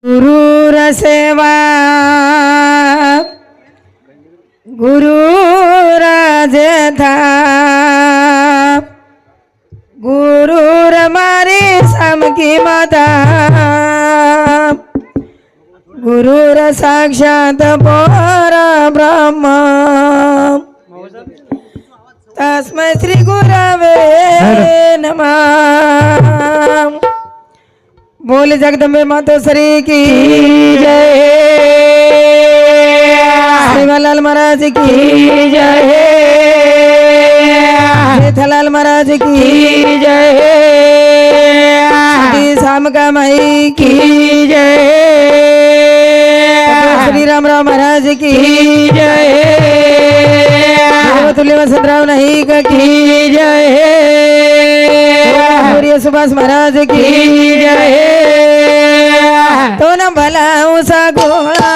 गुरुर सेवा गुरुर जेठा गुरुर मारी समकी माता गुरुर साक्षात परब्रह्म तस्मै श्री गुरवे नमः। बोल जगदम्बे माता श्री की जय। श्रीलाल महाराज की जय। जेठालाल महाराज की जय। शाम का माई की जय। श्री राम राव महाराज की जय। तुल्य वसंतराव नाईक की जय। सुभाष महाराज की जय। तो न भला उसा गोळा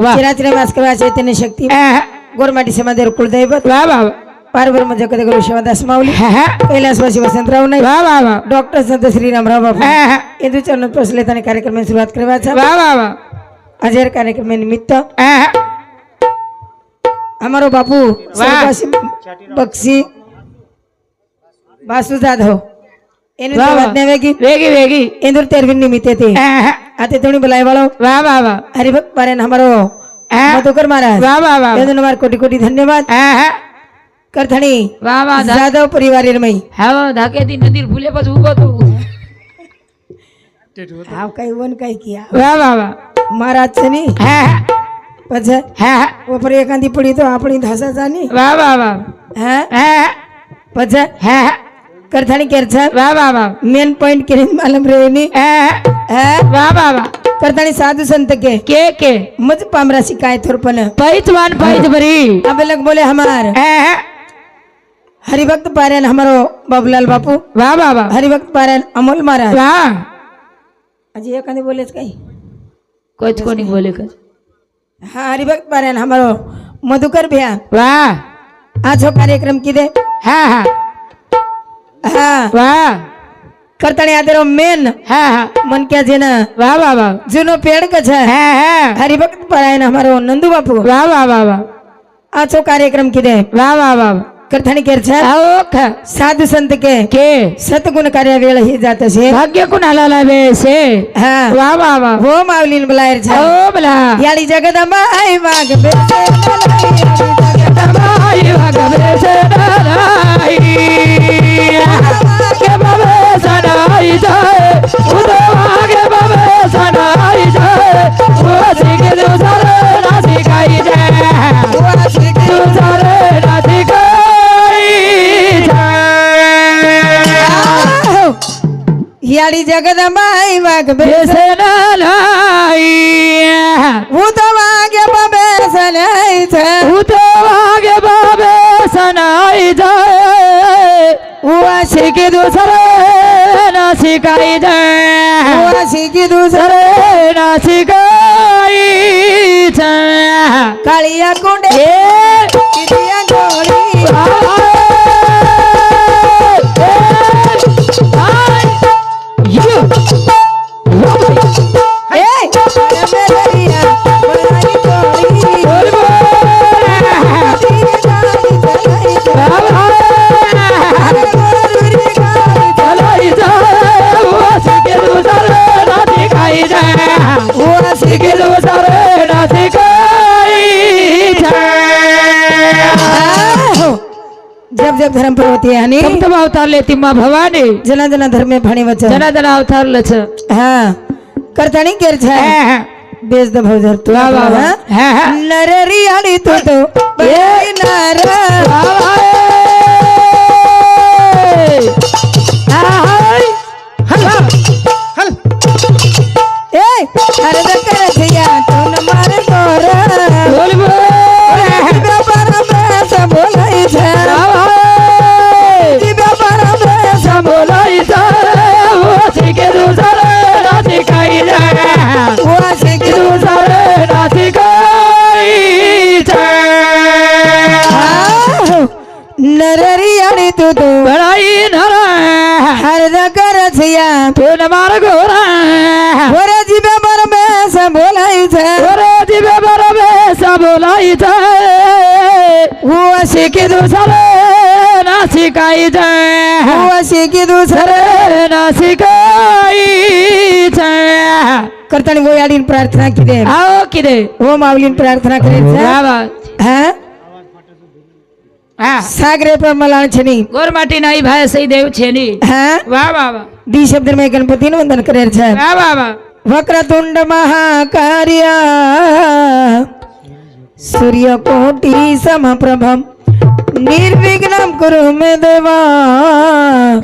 चिराचरे भास्कर चैतन्य शक्ती गोरमाटी समाधीवर कुलदैवत पारवर म्हणजे कधी गुरु शिवदास माऊली कैलासवासी वसंतराव नाईक डॉक्टर संत श्रीरामराव बापू इंदू चरण बसले आणि कार्यक्रमाची सुरुवात करायचा आज कार्यक्रम निमित्त हमारो बापू बक्षी वासु जाधव वेगी इंदूर तेरवी निमित्त थे आते थोड़ी बुलाए वालों हरिभक्त पारायण हमारो मधुकर महाराज मार कोटि कोटि धन्यवाद करथणी जाधव परिवार धाके ती नदी फुले पास उभो तो हाव काही वन काही किया महाराज छनी पछ ऊपर एकांदी पड़ी तो अपनी धासा जानी पछ करथणी केरछा मेन पॉइंट के मालूम रेनी करतानी साधु संत के मुझ पामरा शिकायत थोरपन पैचवान पैच भरी अब लग बोले हमार हरिभक्त पारायण हमारो बाबूलाल बापू हरिभक्त पारायण अमोल महाराज अजी एखादी बोलेच काही कुछ को नहीं बोले कुछ हाँ हरिभक्त पारायण हमारो मधुकर भैया आज हो कार्यक्रम किदे हाँ करतानी आदरो मेन मन क्या जेना जुनो पेड़ कछ हरिभक्त पारायण हमारो नंदू बापू आचो कार्यक्रम किदे करतानी केरछा साधु संत के सतगुण कार्य वेळ ही जात से भाग्य कुणाला लावे से हाँ वो माऊलीन बुलायर छा ओ बला याडी जगदंबा आई वाग बेसे जगदंबा आई वाग बेसे के बाबे सनाई जाए उदवागे बाबे सनाई जाए वो सिके दूसरे ना सिखाई जाए वो सिके दूसरे ना सिखाई जाए याडी जगदंबा आई वाग बेसे लाई उदवागे बाबे सनाई जाए उदवागे बाबे सनाई जाए वो सिके दूसरे ना सिखाई जाए सिकी दूसरे ना सिखाई जाए कालिया कुंडे कितिया जोड़ी जब जब धर्म प्रवती आहे तब तब अवतार लेती माँ भवानी जना जना धर्म में भाणी वच जना जना अवतार लच हाँ करतानी केर छा बेस द भौजर तू वाह वाह न તું તો બહેનાર એ હરદ કર થયા તું મારે તોર બોલ બોલ બાપા બેસ બોલાય છે બાપા બેસ બોલાઈ છે કે દુસરે રાતી કાઈ જાય વાસે કે દુસરે રાતી કાઈ જાય નરરિયાળી તું તો બળાઈ નરા હરદ કર થયા તું માર ગોરા ઓરે જીબે પર બેસ બોલાય છે ઓરે જીવે બરબે સબોલાઈ છે વાસે કે દુસરે રાતી કાઈ જાય વાસે કીધું સર સરે નાસી કાઈ છે કરતાની વોયાડીને પ્રાર્થના કીધે આવો કીધે ઓમ આવલીને પ્રાર્થના કરે છે આવા હા હા સાગરે પર મલાણ છે ની ગોરમાટી ના ભાઈ સહી દેવ છે ની હા વાહ વાહ વાહ દી શબ્દ મેં ગણપતિ નું વંદન કરે છે વાહ વાહ વાહ વક્રતુંડ મહાકાર્ય સૂર્યકોટી સમપ્રભમ નિર્વિઘ્નમ કુરુ મે દેવા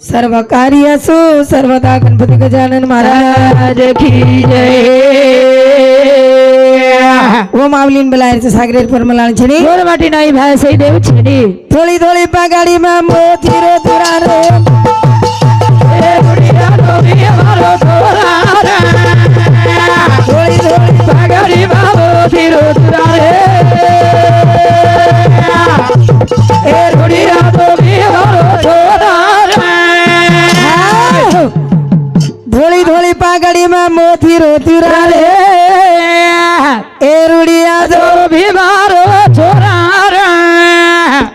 સર્વ કાર્યસુ સર્વદા ગણપતિ ગજાનન મહારાજ કી જય ઓમ આવલીન બલાય છે સાગરે પર મલાણ છે ની ગોરમાટી ના ભાઈ સહી દેવ છે ની થોડી થોડી પાગાડીમાં મોતી રે તુરા રે એ ગુડિયા ડોબી મારો છોરા રે થોડી થોડી પાગડી બાબો થીરો તુરા રે એ ગુડિયા ડોબી મારો છોરા રે ધોળી ધોળી પાઘડીમાં મોતી રોતુરા રે એ રૂડિયા તો ભીમારો છોરા રે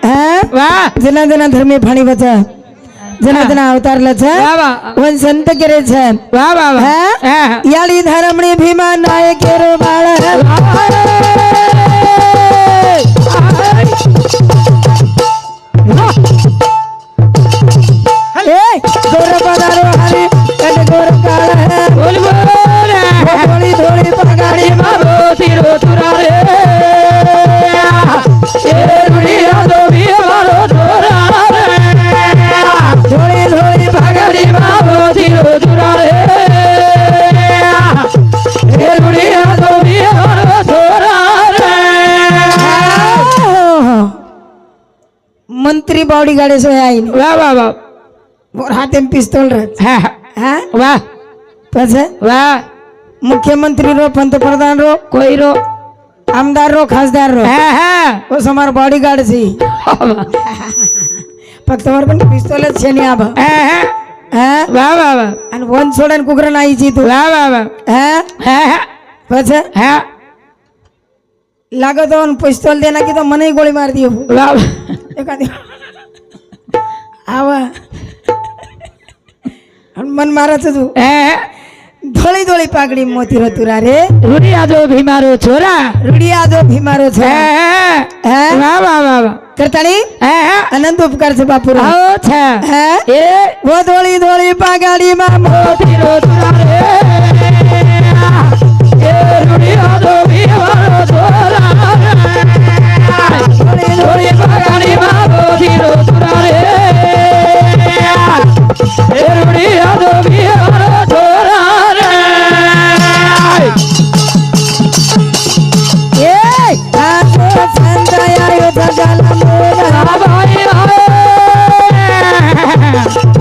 હે વાહ જના જના ધર્મે ફાણી વચા જના જના અવતાર લછા વાહ વાહ વન સંત કરે છે વાહ વાહ વાહ હે હા યાળી ધર્મણી ભીમા નાયક કેરો બાળ એ ગોર પધારો હરી કદ ગોર કાળ હે બોલ બોલ ધોળી ધોળી પાઘડી મારો તીરો તુરા રે એ રૂડિયા તો મારો છોરા રે ધોળી ધોળી પાગડી મારો તીરો તુરા રે એ રૂડિયા તો મારો છોરા રે મંત્રી બાવડી ગાડે સો આઈ વાહ વાહ વાહ મોર હાથે પિસ્તોલ રહે હા હા વાહ પછી વાહ મુખ્યમંત્રી રો पंतप्रधान रो કોઈ રો आमदार रो खासदार रो હા હા वो हमारो बॉडीगार्ड छी फक्त તમાર પણ પિસ્તોલ જ છે ની આબ હા હા વાહ વાહ વાહ અને વન છોડન કુકરન આવી છી તું વાહ વાહ વાહ હા હા હા પછી હા લાગો તો પિસ્તોલ દેના કી તો મને ગોળી માર દિયો વાહ એકાદી આવા મન મારા છે તું હા ધોળી ધોળી પાઘડી મોતી રતુરા રે રૂડિયા જો ભીમારો છોરા રૂડિયા દો ભીમારો છે હા હા વાહ વાહ વાહ વાહ કરતાણી હા અનંત ઉપકાર છે બાપુ રો આવો છે હા એ वो धोली धोली पागाड़ी में મોતી રો તુરા રે એ રૂડિયા જો ભીમારો છોરા રે થોડી પગાડી માં મોતી રો તુરા રે એ રૂડિયા જો ભીમારો છોરા રે ये आसो संतया यो जगल मोरा ભાઈ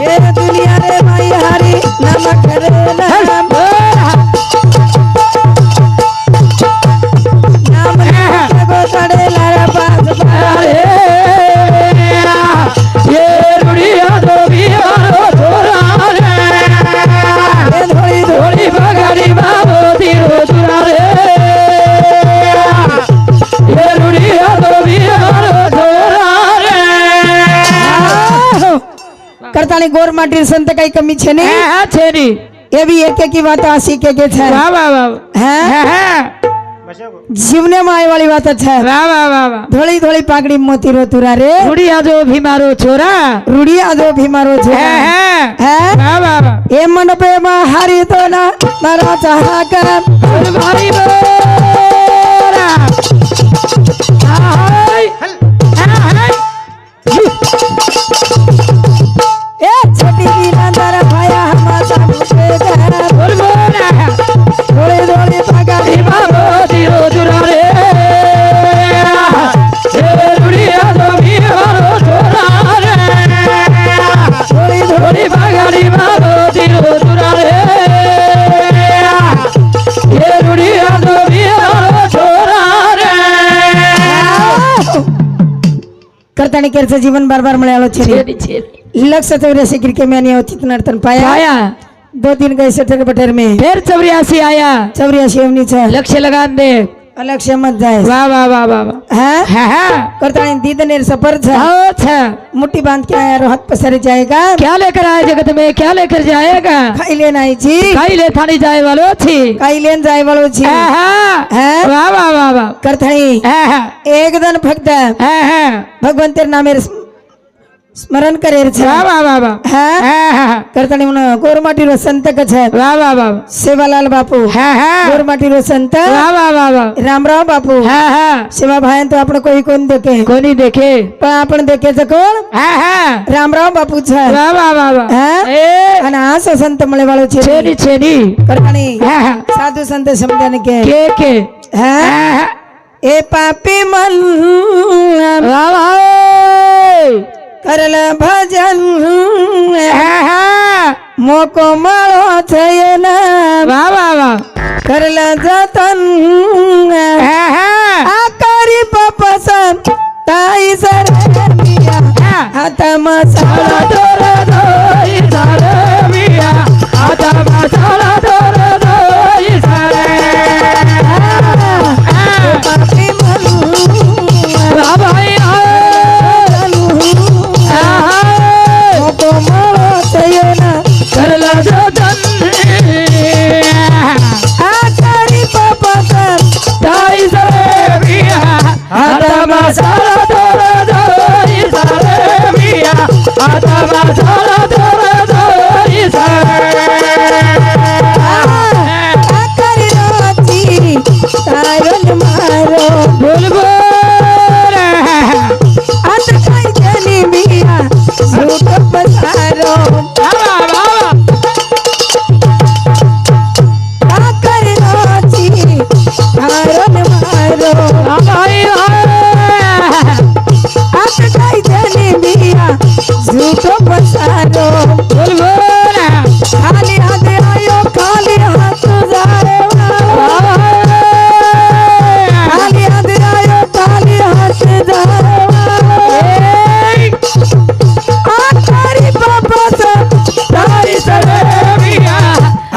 ये दुनिया रे माई हरी नमक रे नाम नाम को चढ़े लारा पास અરે એ રૂડિયા તો ભીમારો છોરા રે ये धोली થોડી પગાડી માં મોતી રો તુરા રે એ રૂડિયા તો ભીમારો છોરા રે करतानी गोर माटी संत कई कमी छे ने હા છે ની ये भी एक की बात आसी के छे વાહ વાહ વાહ हैं હા હા जीवने में आए वाली बात है વાહ वाह वाह वाह धोली धोली पागड़ी मोती रो तुरा रे રૂડિયા જો ભીમારો છોરા રૂડિયા દો ભીમારો છે હા હા હે વાહ વાહ વાહ એ મંડપે માં હારી તો ના મારા ચાહક મારી બોરા करताना केरचं जीवन बार बार मिळालं छे छेरी छेरी लक्ष्य 84 क्रिकेट में नहीं होती नर्तन पाया आया 2-3 गए सटर बटर में फिर 84 आया 84 एवनी छ लक्ष्य लगान दे लक्ष्य मत जाए वाह वाह वाह वाह वाह हाँ हाँ हाँ करतानी दीदनेर सफर छ अच्छा मुट्ठी बांध के आया हाथ पसर जाएगा क्या लेकर आए जगत में क्या लेकर जाएगा खाई लेन आई छी काई ले थानी जाए वालो छी खाई लेन जाए वालो छी हाँ हाँ हाँ वाह वाह वाह वाह करतानी हाँ हाँ एक दिन भक्त हाँ हाँ भगवान तेरे नामेर स्मरण करे छ वाह वाह वाह वाह हाँ हाँ हाँ करतानी मन गोरमाटी रो संत क छ वाह वाह वाह सेवालाल बापू हाँ हाँ गोरमाटी रो संत वाह वाह वाह वाह रामराव बापू हाँ हाँ सेवा भाई तो आपण कोई कोण देखे कोनी देखे पण आपण देखे छ कोण हाँ हाँ रामराव बापू छ वाह वाह वाह वाह हाँ ए અને આ સંત મળે વાળો છે छेनी छेनी કરતાની हाँ हाँ સાધુ સંત સમજાને કે के હા हाँ हाँ એ પાપી મન वाह वाह કરલ ભજન हाँ हाँ મોકો મળો છે એના वाह वाह वाह કરલ જતન हाँ हाँ આ કરી પપસન તાઈ સરમિયા હાથમાં સાળા तोरा दोई सारे मिया आता मसाला तोरा दोई सारे પાપી મન वाह भाई મોકો મળો છે એના कर ला जो धन આ કરી પપસન ताई सारे मिया आता मसाला तोरा दोई सारे मिया आता मसाला तोरा दोई सारे આ કરી રોજી તારન મારો बोल बोल આત ખાઈ જની મિયા ઝૂઠ પસારો बाबा बाबा આ કરી રોજી તારન મારો भाई આત ખાઈ જની મિયા ઝૂઠ પસારો बोल बोल ખાલી હાથ આયો ખાલી હાથ જાય ખાલી હાથ આયો ખાલી હાથ જાય આ કરી પપસન ताई सरे मिया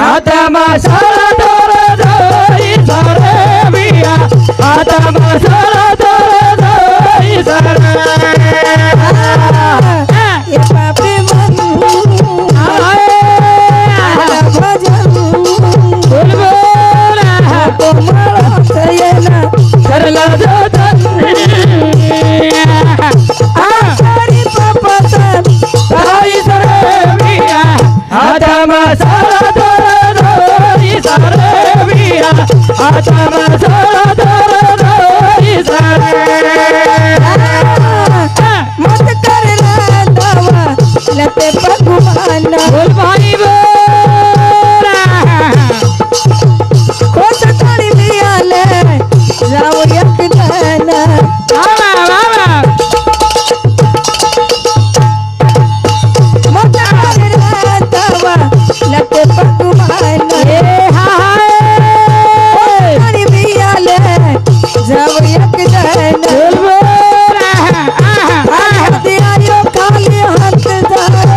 आता मसाला तोरा दोई सारे मिया आता मसाला तोरा दोई सारे એ પાપી મન ભજન बोल बोल કોમળો થયેલા कर ला जो धन આ કરી પપસન ताई सरे मिया आता मसाला तोरा दोई सारे मिया आता मसाला तोरा दोई सारे મત કરેલા દવા લતે ભગવાન बोल भाई बोल ખોટ તાળી મિયાલે રાવ એક ધન बाबा बाबा મત કરેલા દવા લતે ભગવાન ए हा हा તાળી મિયાલે રાવ એક ધન बोल बोल હાથ આયો ખાલી હાથ જાય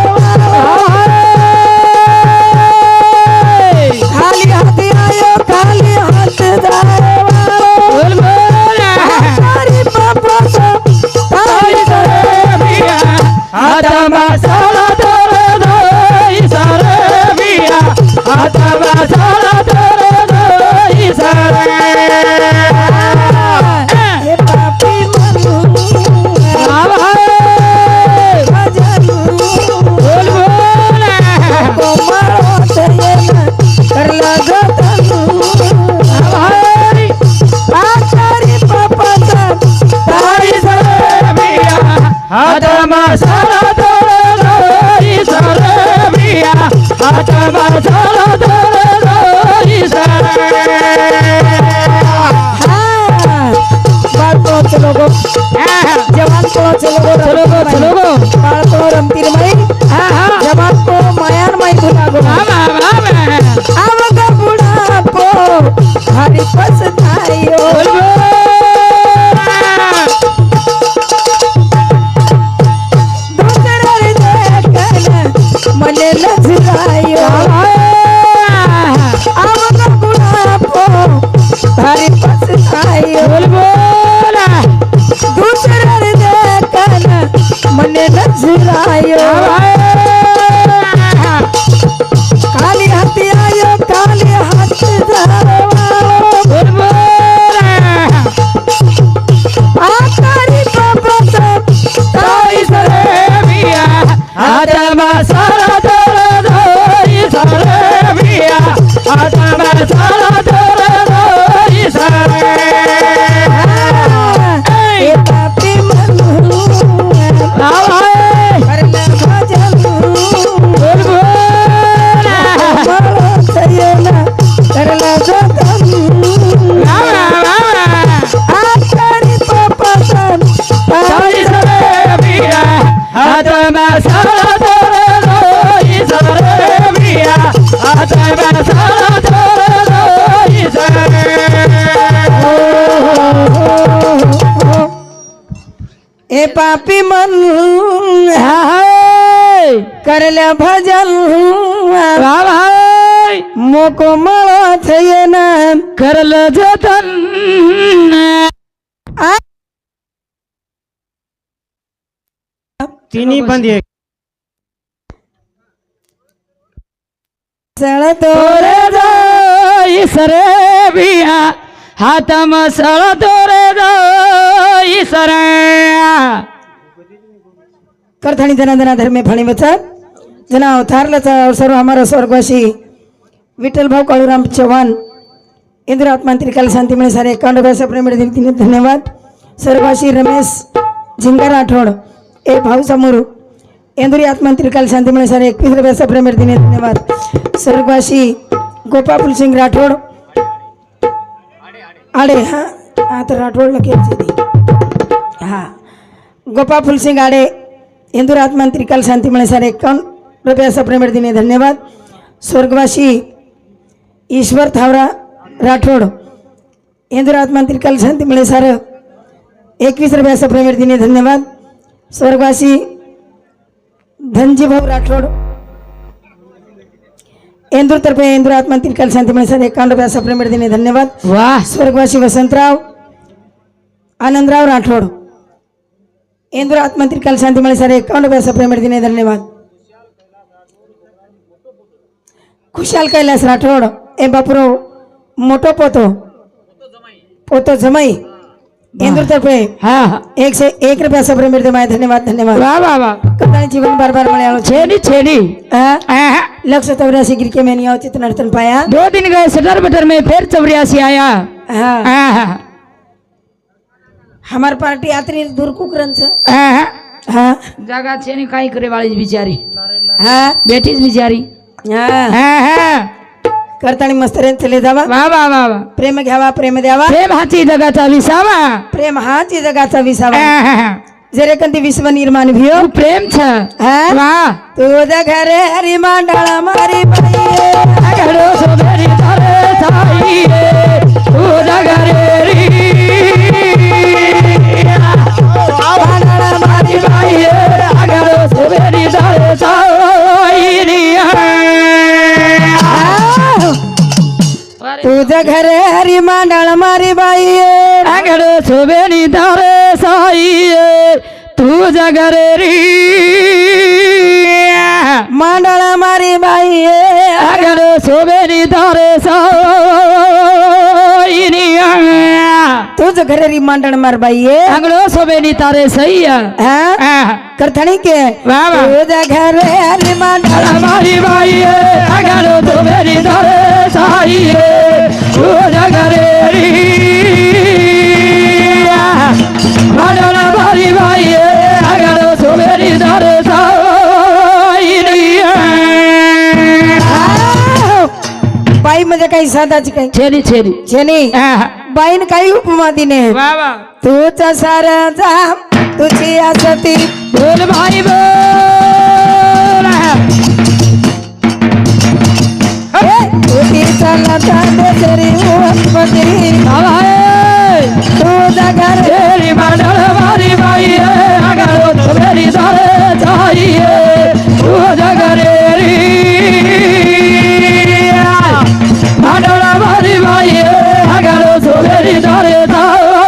ખાલી હાથ આયો ખાલી હાથ જાય बोल बोल તારી પપસન તારી सरे मिया आता मसाला तोरा दोई सारे मिया आता मसाला तोरा दोई सारे એ પાપી મન बाबा ભજન बोल बोल કોમળો થયેલા કરલા જતન भाई આ તારી પપસન ताई सरे मिया आता मसाला तोरा दोई सारे मिया आता मसाला तोरा दोई सारे હા બાળકો ચલો ગો જવાન को चलो गो चलो गो चलो गो बाळको रमती रमाई हाँ हाँ जवान को मायान माई भुला गो बाबा बाबा आवगा बुढ़ा को हरि पछतायो बोल बोल दूसरा देखना मने नजरायो काली हाथी आयो काली हाथ धरवा आकारी बाबा ताई सरे बिया आत्मा सारा तोर दोई सरे बिया आत्मा सारा तोर दोई सरे ए पापी मनु आवाए करले भजन बोलबोला मारो सयना करले जतन वावा आकारी बाबा ताई सरे बिया आत्मा सारा तोर दोई सरे बिया आत्मा सारा तोर दोई सरे ए पापी मन हाय करले भजन वावा मोको મળો થયે ના करल जतन तिन्ही बंदी સળ તો तोरे दोई सरे बिया हातम सळ तोरे दोई सरे करथाणी जनार्दना धर्मे फणी वचन जना अवतारलाचा अवसर हमारा स्वर्गवासी विठ्ठल भाऊ काळूराम चव्हाण इंद्र आत्मा त्रिकाल शांती मिळे सारे 51 पैसा प्रेम दिले धन्यवाद स्वर्गवासी रमेश झिंगा राठोड ए भाऊ समोर इंद्री आत्मा त्रिकाल शांती मिळे सारे 21 पैसा प्रेम दिले धन्यवाद स्वर्गवासी गोपाल सिंग राठोड आडे हा आता राठोड लगे हा गोपाल सिंग आडे इंदूर आत्मा त्रिकाल शांती मिळे सारे 51 रुपयाचा प्रेम दिने धन्यवाद स्वर्गवासी ईश्वर थावरा राठोड इंदूर आत्मा त्रिकाल शांती मिळे सारे 21 रुपयाचा प्रेम दिने धन्यवाद स्वर्गवासी धनजी भाऊ राठोड इंदूर तर्फे इंदूर आत्मा त्रिकाल शांती मिळे सारे 51 रुपयाचा प्रेम दिने धन्यवाद वाह स्वर्गवासी वसंतराव आनंदराव राठोड इंदूर आत्मा त्रिकाल शांती मिळे सारे 51 पैसा प्रेम दिने धन्यवाद खुशाल कैलास राठोड ए बापुरो मोटो पोतो जमाई इंदूर तर्फे हा 101 रुपया प्रेम दिने धन्यवाद धन्यवाद वाह वाह वाह कदाणी जीवन बार बार मलयालो छेड़ी छेड़ी लक्ष्य 84 गिर के मैंने चित नर्तन पाया 2 दिन गए सटर बटर में फिर 84 आया हाँ हमार पार्टी यात्री दूर कुकरन छ हाँ जगह छे नहीं काई करे वाली बिचारी हाँ बेटी बिचारी हाँ करताणी मस्तरेन चले जावा वाह वाह वाह वाह प्रेम घ्यावा प्रेम द्यावा प्रेम हाची जगाचा विसावा प्रेम हाची जगाचा विसावा जरे कंती विश्व निर्माण भियो तू प्रेम छ हाँ वाह तुझ्या घरे हरी मांडाळा मारी बाई घडो सोबेरी तारे साई तू जगरे री मांडाळा मारी बाई घडो सोबेरी तारे साई री तुझ्या घरे हरी मांडाळा मारी बाई घडो सोबेरी तारे साई तू जगरे री मांडाळा मारी बाई अगर सोबेरी तारे साईनी तुझ घरे री मांडण मार बाई अगलो सोबेनी तारे सही करथणी के वाह वाह तुझ्या घरे हरी मांडण हमारी बाई अगर सोबेनी तारे साई तू जगरे री हमारी बाई अगर सोबेनी तारे बाई म्हणजे काही साधाची काही छेनी छेनी छेनी बाईन काही उपमा दिने वाह वाह तुझा सारा जाम तुझी असती बोल भाई बोल तुझी चला चांदे तरी उमती तुझा घर तेरी मंडल मारी बाई अगर तो मेरी दारे चाहिए तू जगरे री मंडल मारी बाई अगर तो मेरी दारे चाहिए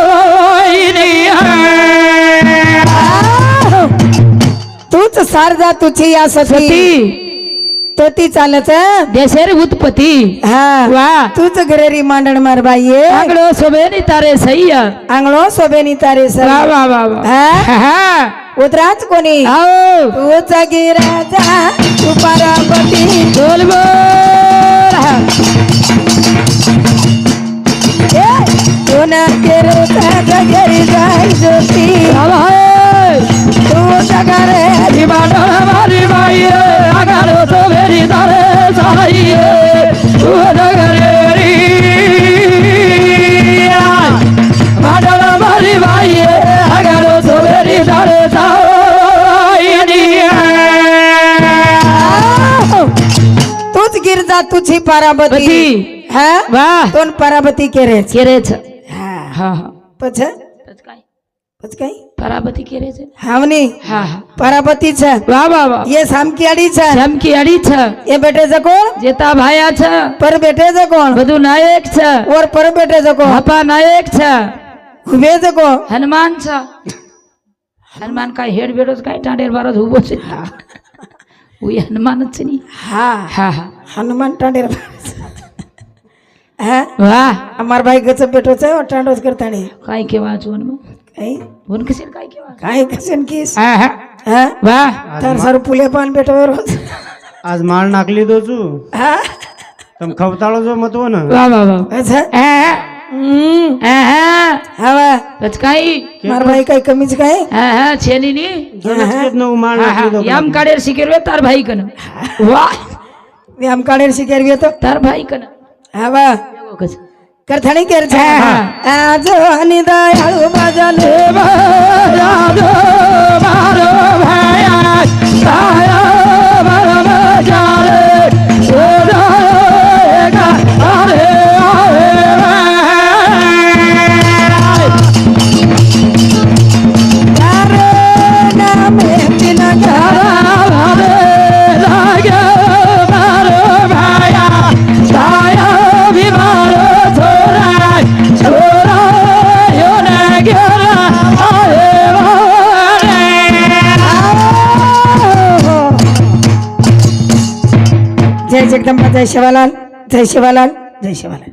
शारदा तुझी या सती सती तो ती चालच देशेर उत्पत्ती हा वा तूच घरेरी मांडण मार बाई आंगडो सोबेनी तारे सैया आंगळो सोबेनी तारे सर वा वा वा वा हा हा उतराच कोणी आओ तूच गिराजा तू पार्वती बोल बोल तू ना केरो घरी जाय ज्योती तू जगरे मारी बाई आगारो सोबेनी तारे सैया तू जगरे मारी बाई आगारो सोबेनी तारे तूच गिरजा तुझी पार्वती पती हा वाह तोन पार्वती केरे केरेच हा हा हा पछ काय पछ काय पराबती केरेच हावनी हा हा पार्वती छ वाह वाह वाह ये सामकी अडी छ ચમકી અડી છ ये बेटे जको જેતા ભાયા છ पर बेटे जको બધું નાયક છ और पर बेटे जको બાપા નાયક છ वे जको હનુમાન છ હનુમાન કાંઈ હેડ બેડો કાંઈ ટાંડેર બારો જ ઊભો છે હું હનુમાન જ છે ની हा હા હા हनुमान टांडेर हा વાહ અમાર भाई गच बेटो छ टांडोस करताणी કાંઈ કેવા છું હનુમાન काय ભૂન કશે કાંઈ કેવા काय कसन किस હા હા हा વાહ तर सर पुले पान बेटो रोज आज माळ नाकली दो छू हा तम खवताळो जो मतવો ને વાહ વાહ વાહ अच्छा હા હા હા हवा પછી કાંઈ मार भाई काय कमीच काय હા હા છે ની ની ગણેશ નો માળ હા નાકલી દો હા યામ કાઢેર શીખેરવે તાર ભાઈ કન વાહ व्यायाम काढेर शिकेरवी तो તાર ભાઈ કન हवा એવો કશે करथाणी केर छ आज हनी दयाळू बाजाले મારો ભાયા તારા મારા બજારે नामे तिना जय जगदंबा जय शिवालाल जय शिवालाल जय शिवालाल